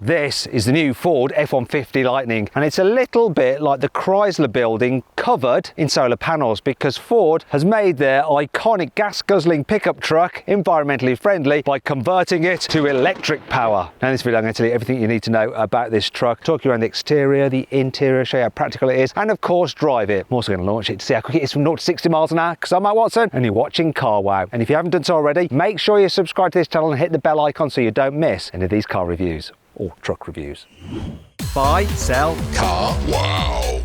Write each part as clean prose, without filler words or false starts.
This is the new Ford F-150 Lightning, and it's a little bit like the Chrysler building covered in solar panels, because Ford has made their iconic gas-guzzling pickup truck environmentally friendly by converting it to electric power. Now in this video I'm going to tell you everything you need to know about this truck, talk you around the exterior, the interior, show you how practical it is, and of course drive it. I'm also going to launch it to see how quick it is from 0 to 60 miles an hour, because I'm Matt Watson and you're watching CarWow. And if you haven't done so already, make sure you subscribe to this channel and hit the bell icon so you don't miss any of these car reviews or truck reviews. Buy, sell, CarWow.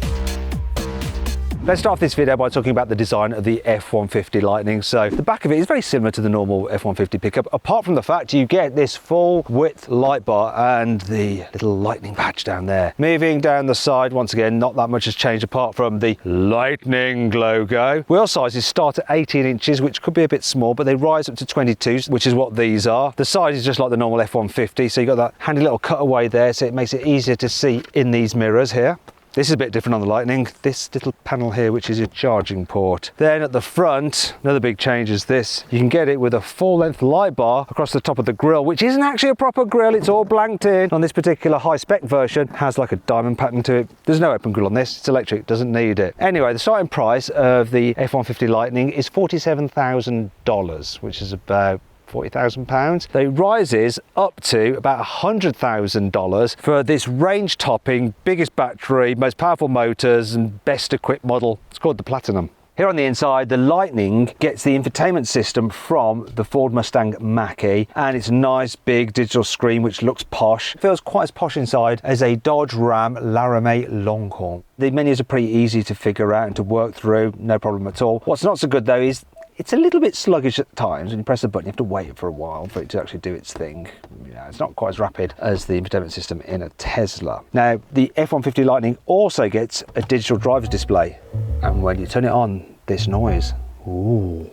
Let's start off this video by talking about the design of the F-150 Lightning. So the back of it is very similar to the normal F-150 pickup, apart from the fact you get this full width light bar and the little lightning badge down there. Moving down the side, once again, not that much has changed apart from the Lightning logo. Wheel sizes start at 18 inches, which could be a bit small, but they rise up to 22, which is what these are. The size is just like the normal F-150, so you've got that handy little cutaway there, so it makes it easier to see in these mirrors here. This is a bit different on the Lightning, this little panel here, which is your charging port. Then at the front, another big change is this. You can get it with a full-length light bar across the top of the grille, which isn't actually a proper grille, it's all blanked in. On this particular high-spec version, has like a diamond pattern to it. There's no open grille on this, it's electric, doesn't need it. Anyway, the starting price of the F-150 Lightning is $47,000, which is about £40,000. It rises up to about $100,000 for this range-topping, biggest battery, most powerful motors and best equipped model. It's called the Platinum. Here on the inside, the Lightning gets the infotainment system from the Ford Mustang Mach-E, and it's a nice big digital screen which looks posh. It feels quite as posh inside as a Dodge Ram Laramie Longhorn. The menus are pretty easy to figure out and to work through, no problem at all. What's not so good though is it's a little bit sluggish at times. When you press the button, you have to wait for a while for it to actually do its thing. Yeah, it's not quite as rapid as the infotainment system in a Tesla. Now, the F-150 Lightning also gets a digital driver's display. And when you turn it on, this noise, ooh,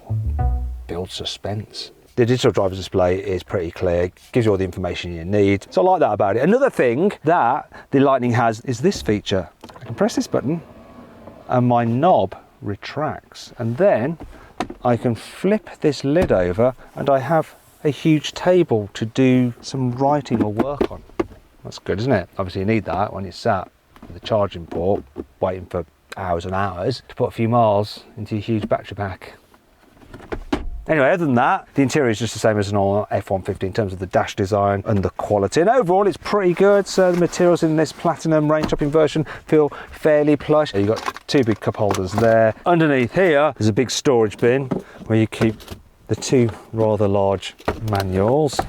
builds suspense. The digital driver's display is pretty clear, gives you all the information you need. So I like that about it. Another thing that the Lightning has is this feature. I can press this button and my knob retracts, and then I can flip this lid over and I have a huge table to do some writing or work on. That's good, isn't it? Obviously you need that when you're sat at the charging port waiting for hours and hours to put a few miles into your huge battery pack. Anyway, other than that, the interior is just the same as an normal F-150 in terms of the dash design and the quality. And overall, it's pretty good. So the materials in this Platinum range-topping version feel fairly plush. You've got two big cup holders there. Underneath here, there's a big storage bin where you keep the two rather large manuals.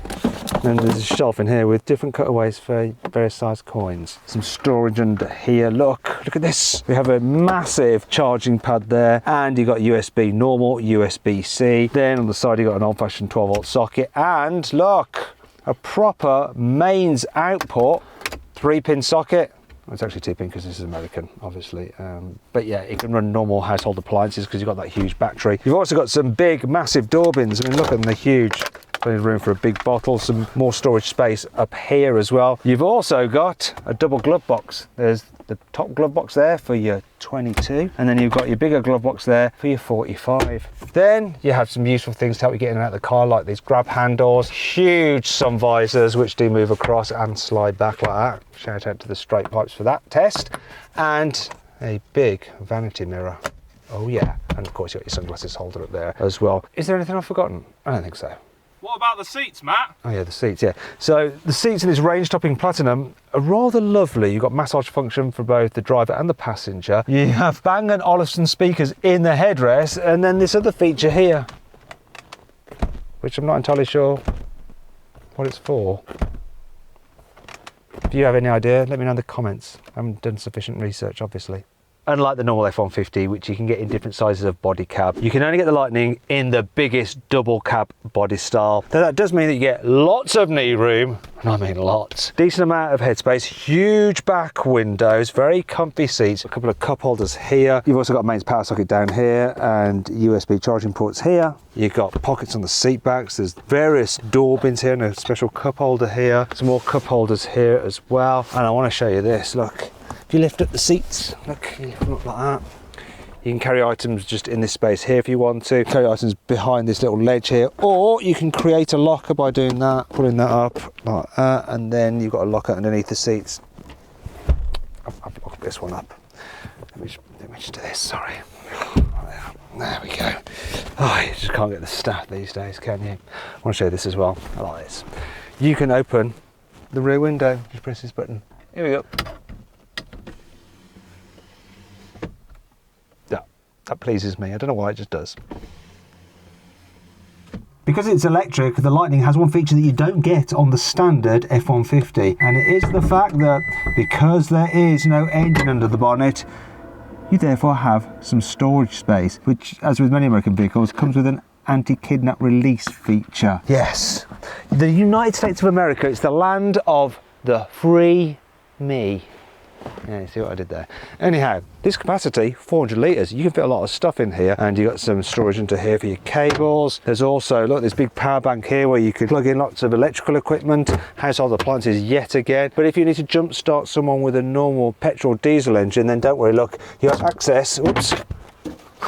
And there's a shelf in here with different cutaways for various sized coins. Some storage under here. Look at this. We have a massive charging pad there, and you've got USB normal, USB-C. Then on the side you've got an old-fashioned 12-volt socket, and look, a proper mains output, 3-pin socket. It's actually 2-pin because this is American, obviously. But yeah, it can run normal household appliances because you've got that huge battery. You've also got some big, massive door bins. I mean, look at them, they're huge. Plenty of room for a big bottle, some more storage space up here as well. You've also got a double glove box. There's the top glove box there for your 22, and then you've got your bigger glove box there for your 45. Then you have some useful things to help you get in and out of the car, like these grab handles, huge sun visors which do move across and slide back like that. Shout out to the straight pipes for that test. And a big vanity mirror. Oh yeah, and of course you've got your sunglasses holder up there as well. Is there anything I've forgotten? I don't think so. What about the seats, Matt? Oh yeah, the seats, yeah. So the seats in this range-topping Platinum are rather lovely. You've got massage function for both the driver and the passenger. You have Bang & Olufsen speakers in the headrest, and then this other feature here, which I'm not entirely sure what it's for. If you have any idea, let me know in the comments. I haven't done sufficient research, obviously. Unlike the normal F-150, which you can get in different sizes of body cab, you can only get the Lightning in the biggest double cab body style. Now that does mean that you get lots of knee room, and I mean lots. Decent amount of headspace, huge back windows, very comfy seats, a couple of cup holders here. You've also got a mains power socket down here and USB charging ports here. You've got pockets on the seat backs, there's various door bins here and a special cup holder here, some more cup holders here as well. And I want to show you this, look. If you lift up the seats, look, you lift them up like that, You can carry items just in this space here if you want to. Carry items behind this little ledge here, or you can create a locker by doing that, pulling that up like that, and then you've got a locker underneath the seats. I've locked this one up. Let me just do this, sorry. There we go. Oh, you just can't get the stat these days, can you? I want to show you this as well. I like this. You can open the rear window. Just press this button. Here we go. Yeah, that pleases me. I don't know why, it just does. Because it's electric, the Lightning has one feature that you don't get on the standard F-150, and it is the fact that because there is no engine under the bonnet, you therefore have some storage space, which, as with many American vehicles, comes with an anti-kidnap release feature. Yes, the United States of America, it's the land of the free me. Yeah, you see what I did there? Anyhow, this capacity, 400 litres, you can fit a lot of stuff in here, and you've got some storage under here for your cables. There's also, look, this big power bank here where you could plug in lots of electrical equipment, household appliances yet again. But if you need to jump start someone with a normal petrol diesel engine, then don't worry, look, you have access, oops,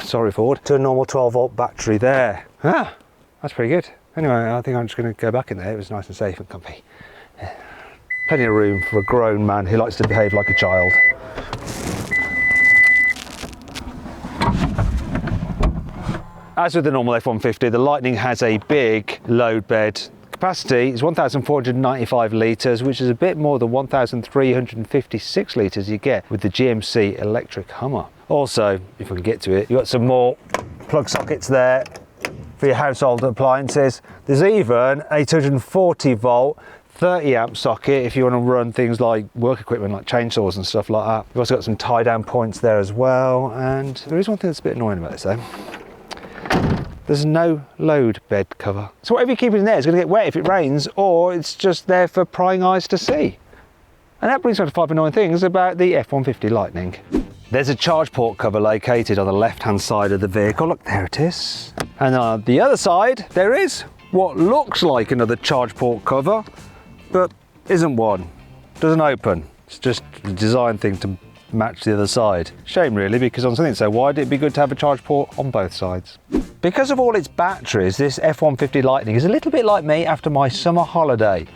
sorry Ford, to a normal 12 volt battery there. Ah, that's pretty good. Anyway, I think I'm just going to go back in there. It was nice and safe and comfy. Plenty of room for a grown man who likes to behave like a child. As with the normal F-150, the Lightning has a big load bed. Capacity is 1,495 litres, which is a bit more than 1,356 litres you get with the GMC electric Hummer. Also, if we can get to it, you've got some more plug sockets there for your household appliances. There's even a 240 volt 30 amp socket if you want to run things like work equipment like chainsaws and stuff like that. You've also got some tie down points there as well, and there is one thing that's a bit annoying about this though. There's no load bed cover. So whatever you keep in there is going to get wet if it rains, or it's just there for prying eyes to see. And that brings me to 5 annoying things about the F-150 Lightning. There's a charge port cover located on the left hand side of the vehicle. Look, there it is. And on the other side there is what looks like another charge port cover, but isn't one. Doesn't open. It's just a design thing to match the other side. Shame really, because on something so wide it'd be good to have a charge port on both sides. Because of all its batteries, this F-150 Lightning is a little bit like me after my summer holiday.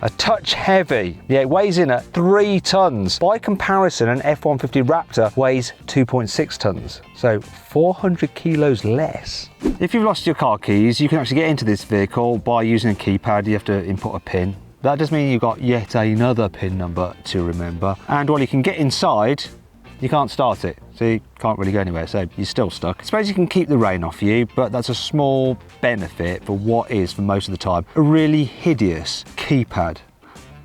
A touch heavy. Yeah, it weighs in at 3 tons. By comparison, an F-150 Raptor weighs 2.6 tons. So 400 kilos less. If you've lost your car keys, you can actually get into this vehicle by using a keypad. You have to input a pin. That does mean you've got yet another pin number to remember. And while you can get inside, you can't start it, so you can't really go anywhere, so you're still stuck. I suppose you can keep the rain off you, but that's a small benefit for what is, for most of the time, a really hideous keypad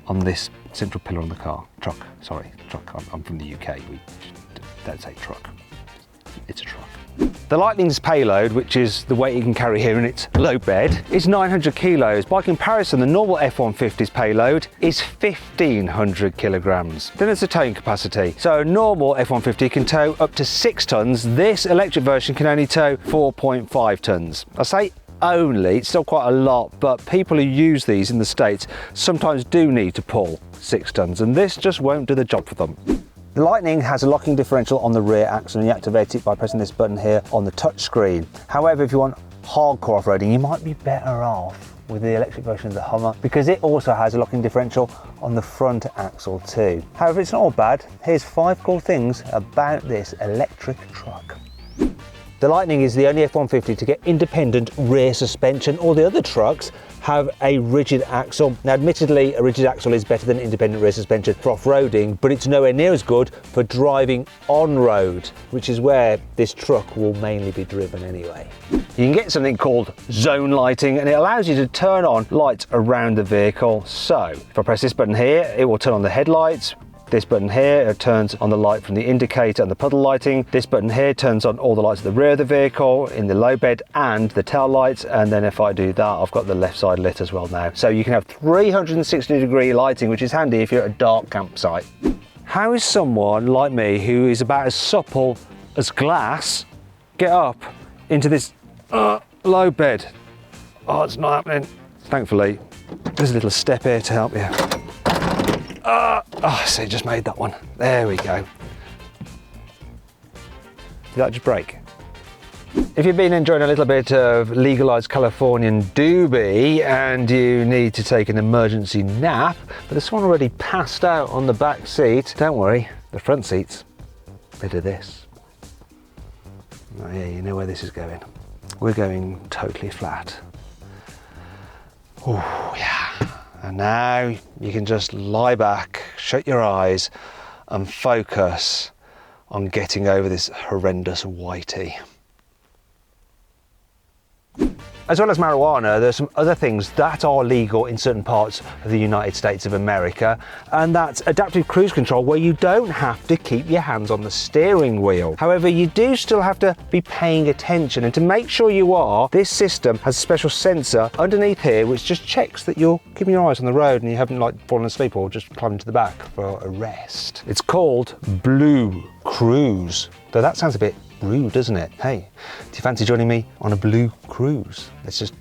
on this central pillar on the car. Truck, sorry, truck. I'm from the UK, we don't say truck. It's a truck. The Lightning's payload, which is the weight you can carry here in its load bed, is 900 kilos. By comparison, the normal F-150's payload is 1,500 kilograms. Then there's the towing capacity. So a normal F-150 can tow up to 6 tons. This electric version can only tow 4.5 tons. I say only, it's still quite a lot, but people who use these in the States sometimes do need to pull 6 tons, and this just won't do the job for them. The Lightning has a locking differential on the rear axle, and you activate it by pressing this button here on the touch screen. However, if you want hardcore off-roading, you might be better off with the electric version of the Hummer, because it also has a locking differential on the front axle too. However, it's not all bad. Here's 5 cool things about this electric truck. The Lightning is the only F-150 to get independent rear suspension. All the other trucks have a rigid axle. Now admittedly, a rigid axle is better than independent rear suspension for off-roading, but it's nowhere near as good for driving on-road, which is where this truck will mainly be driven anyway. You can get something called zone lighting, and it allows you to turn on lights around the vehicle. So if I press this button here, it will turn on the headlights. This button here turns on the light from the indicator and the puddle lighting. This button here turns on all the lights at the rear of the vehicle, in the low bed and the tail lights. And then if I do that, I've got the left side lit as well now. So you can have 360-degree lighting, which is handy if you're at a dark campsite. How is someone like me, who is about as supple as glass, get up into this low bed? Oh, it's not happening. Thankfully, there's a little step here to help you. Oh, so just made that one. There we go. that just brake? If you've been enjoying a little bit of legalised Californian doobie and you need to take an emergency nap, but there's someone already passed out on the back seat, don't worry, the front seat's a bit of this. Oh yeah, you know where this is going. We're going totally flat. Oh yeah. And now you can just lie back, shut your eyes and focus on getting over this horrendous whitey. As well as marijuana, there's some other things that are legal in certain parts of the United States of America, and that's adaptive cruise control, where you don't have to keep your hands on the steering wheel. However, you do still have to be paying attention, and to make sure you are, this system has a special sensor underneath here which just checks that you're keeping your eyes on the road and you haven't like fallen asleep or just climbed into the back for a rest. It's called Blue Cruise, though that sounds a bit rude, doesn't it? Hey, do you fancy joining me on a blue cruise? Let's just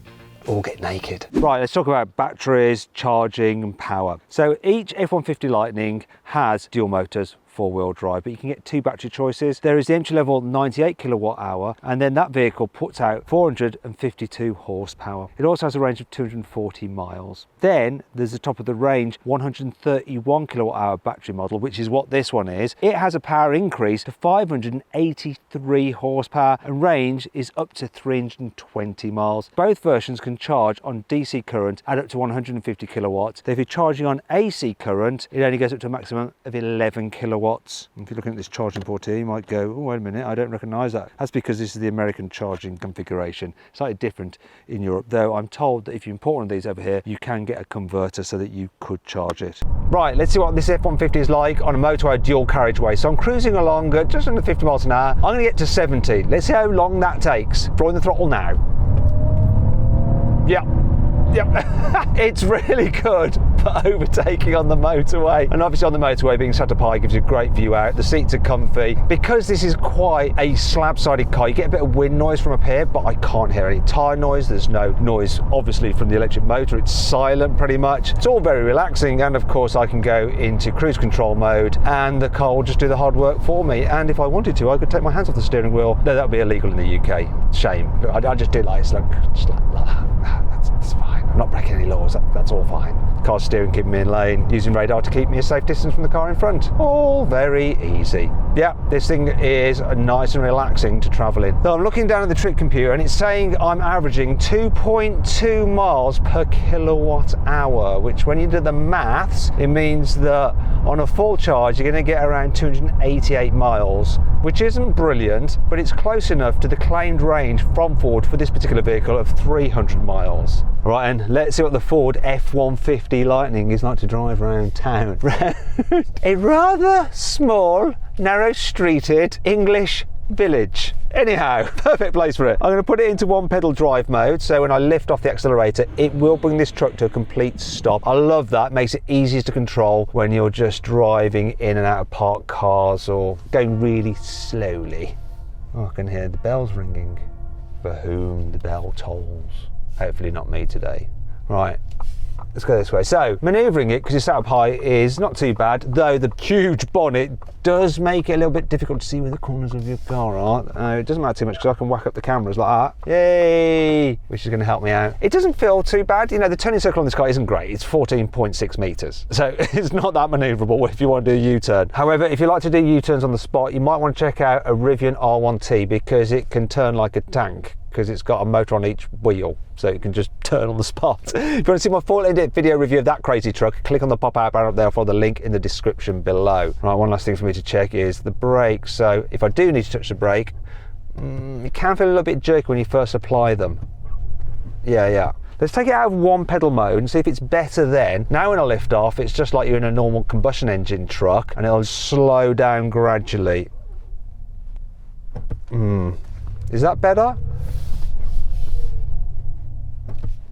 all get naked. Right, let's talk about batteries, charging and power. So each F-150 Lightning has dual motors, 4-wheel drive, but you can get two battery choices. There is the entry level 98 kilowatt hour, and then that vehicle puts out 452 horsepower. It also has a range of 240 miles. Then there's the top of the range 131 kilowatt hour battery model, which is what this one is. It has a power increase to 583 horsepower and range is up to 320 miles. Both versions can charge on DC current at up to 150 kilowatts. If you're charging on AC current, it only goes up to a maximum of 11 kilowatts. If you're looking at this charging port here, you might go, oh, wait a minute, I don't recognise that. That's because this is the American charging configuration. Slightly different in Europe, though I'm told that if you import one of these over here, you can get a converter so that you could charge it. Right, let's see what this F-150 is like on a motorway dual carriageway. So I'm cruising along at just under 50 miles an hour. I'm going to get to 70. Let's see how long that takes. Throwing the throttle now. Yep. It's really good for overtaking on the motorway, and obviously on the motorway, being sat up high gives you a great view out. The seats are comfy. Because this is quite a slab-sided car, you get a bit of wind noise from up here, but I can't hear any tyre noise. There's no noise obviously from the electric motor. It's silent pretty much. It's all very relaxing, and of course I can go into cruise control mode and the car will just do the hard work for me. And if I wanted to, I could take my hands off the steering wheel. No, that would be illegal in the UK. Shame. But I just did like it's like that's fine. I'm not breaking any laws, that's all fine. Car steering keeping me in lane, using radar to keep me a safe distance from the car in front. All very easy. Yeah, this thing is nice and relaxing to travel in. So I'm looking down at the trip computer and it's saying I'm averaging 2.2 miles per kilowatt hour, which when you do the maths, it means that on a full charge, you're going to get around 288 miles, which isn't brilliant, but it's close enough to the claimed range from Ford for this particular vehicle of 300 miles. Right, and let's see what the Ford F-150 Lightning is like to drive around town. A rather small, narrow-streeted English village. Anyhow, perfect place for it. I'm going to put it into one pedal drive mode, so when I lift off the accelerator, it will bring this truck to a complete stop. I love that. It makes it easiest to control when you're just driving in and out of parked cars or going really slowly. Oh, I can hear the bells ringing. For whom the bell tolls. Hopefully not me today. Right, let's go this way. So, manoeuvring it, because it's sat up high, is not too bad, though the huge bonnet does make it a little bit difficult to see where the corners of your car are. It doesn't matter too much because I can whack up the cameras like that. Yay! Which is going to help me out. It doesn't feel too bad. You know, the turning circle on this car isn't great. It's 14.6 metres. So it's not that manoeuvrable if you want to do a U-turn. However, if you like to do U-turns on the spot, you might want to check out a Rivian R1T because it can turn like a tank, because it's got a motor on each wheel, so it can just turn on the spot. If you want to see my full in-depth video review of that crazy truck, click on the pop-out banner up there for the link in the description below. Right, one last thing for me to check is the brakes. So if I do need to touch the brake, you can feel a little bit jerky when you first apply them. Yeah. Let's take it out of one pedal mode and see if it's better then. Now when I lift off, it's just like you're in a normal combustion engine truck, and it'll slow down gradually. Is that better?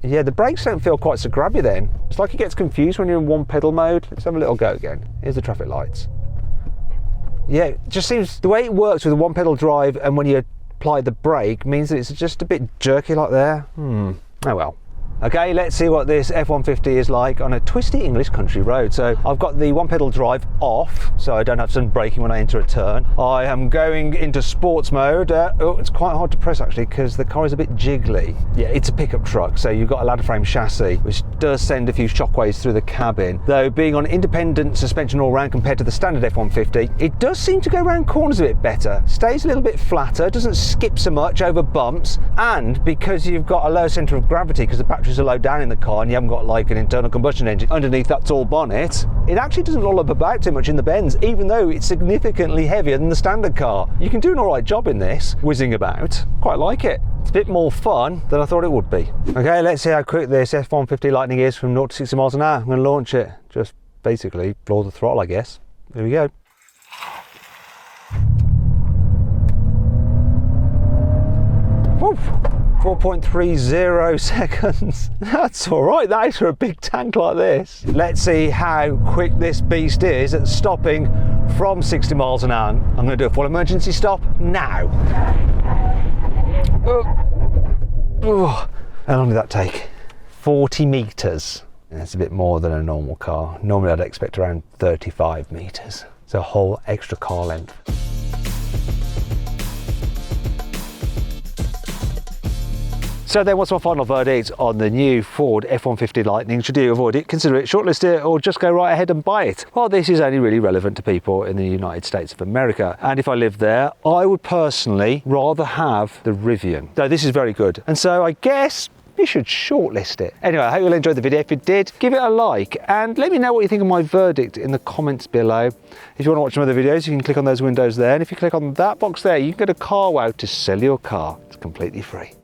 Yeah, the brakes don't feel quite so grabby then. It's like it gets confused when you're in one pedal mode. Let's have a little go again. Here's the traffic lights. Yeah, it just seems the way it works with a one pedal drive and when you apply the brake means that it's just a bit jerky like there. Oh well. Okay, let's see what this F-150 is like on a twisty English country road. So I've got the one pedal drive off, so I don't have some braking when I enter a turn. I am going into sports mode. Oh, it's quite hard to press actually because the car is a bit jiggly. Yeah, it's a pickup truck, so you've got a ladder frame chassis, which does send a few shockwaves through the cabin. Though being on independent suspension all round compared to the standard F-150, it does seem to go around corners a bit better. Stays a little bit flatter, doesn't skip so much over bumps, and because you've got a low centre of gravity because the batteries are low down in the car and you haven't got like an internal combustion engine underneath that tall bonnet, it actually doesn't lollop about too much in the bends, even though it's significantly heavier than the standard car. You can do an alright job in this, whizzing about. Quite like it. It's a bit more fun than I thought it would be. Okay, let's see how quick this F-150 Lightning is from 0 to 60 miles an hour. I'm going to launch it. Just basically floor the throttle, I guess. Here we go. Woof. 4.30 seconds. That's all right, that is for a big tank like this. Let's see how quick this beast is at stopping from 60 miles an hour. I'm going to do a full emergency stop now. Oh. How long did that take? 40 metres. That's a bit more than a normal car. Normally I'd expect around 35 metres. So a whole extra car length. So then what's my final verdict on the new Ford F-150 Lightning? Should you avoid it, consider it, shortlist it, or just go right ahead and buy it? Well, this is only really relevant to people in the United States of America. And if I lived there, I would personally rather have the Rivian. Though this is very good. And so I guess you should shortlist it. Anyway, I hope you'll enjoy the video. If you did, give it a like and let me know what you think of my verdict in the comments below. If you want to watch some other videos, you can click on those windows there. And if you click on that box there, you can go to CarWow to sell your car. It's completely free.